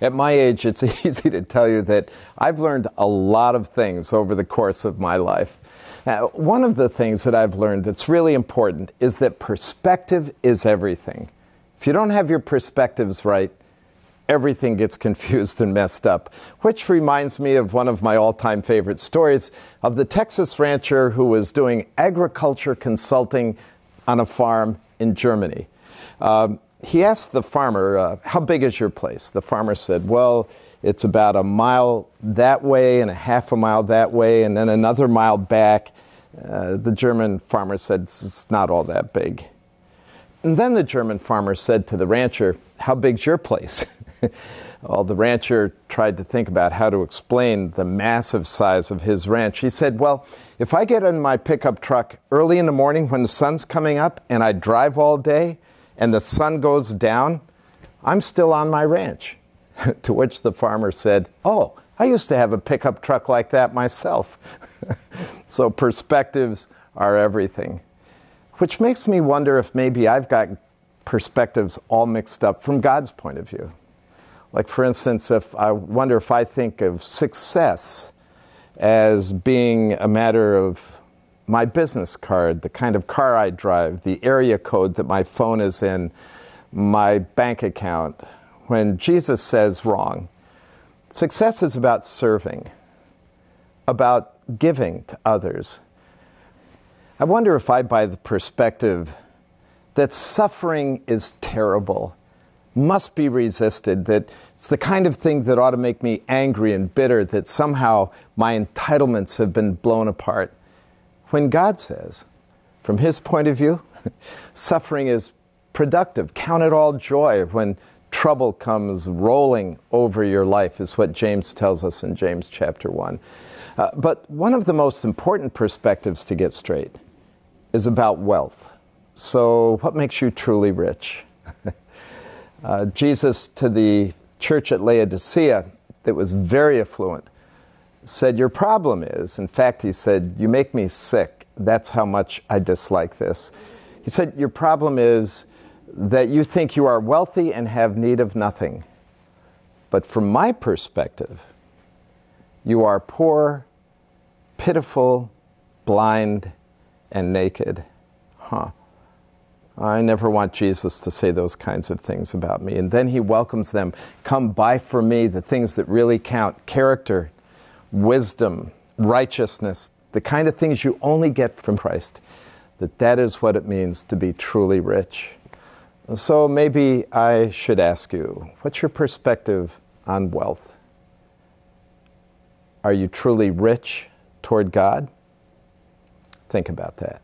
At my age, it's easy to tell you that I've learned a lot of things over the course of my life. One of the things that I've learned that's really important is that perspective is everything. If you don't have your perspectives right, everything gets confused and messed up. Which reminds me of one of my all-time favorite stories of the Texas rancher who was doing agriculture consulting on a farm in Germany. He asked the farmer, how big is your place? The farmer said, well, it's about a mile that way and a half a mile that way and then another mile back. The German farmer said, it's not all that big. And then the German farmer said to the rancher, how big's your place? Well, the rancher tried to think about how to explain the massive size of his ranch. He said, well, if I get in my pickup truck early in the morning when the sun's coming up and I drive all day and the sun goes down, I'm still on my ranch. To which the farmer said, oh, I used to have a pickup truck like that myself. So perspectives are everything. Which makes me wonder if maybe I've got perspectives all mixed up from God's point of view. Like, for instance, I wonder if I think of success as being a matter of my business card, the kind of car I drive, the area code that my phone is in, my bank account, when Jesus says wrong. Success is about serving, about giving to others. I wonder if I buy the perspective that suffering is terrible, must be resisted, that it's the kind of thing that ought to make me angry and bitter, that somehow my entitlements have been blown apart. When God says, from his point of view, suffering is productive. Count it all joy when trouble comes rolling over your life, is what James tells us in James chapter 1. But one of the most important perspectives to get straight is about wealth. So what makes you truly rich? Jesus, to the church at Laodicea that was very affluent, said, your problem is, in fact, he said, you make me sick. That's how much I dislike this. He said, your problem is that you think you are wealthy and have need of nothing. But from my perspective, you are poor, pitiful, blind, and naked. I never want Jesus to say those kinds of things about me. And then he welcomes them. Come buy for me the things that really count. Character, wisdom, righteousness, the kind of things you only get from Christ. That is what it means to be truly rich. So maybe I should ask you, what's your perspective on wealth? Are you truly rich toward God? Think about that.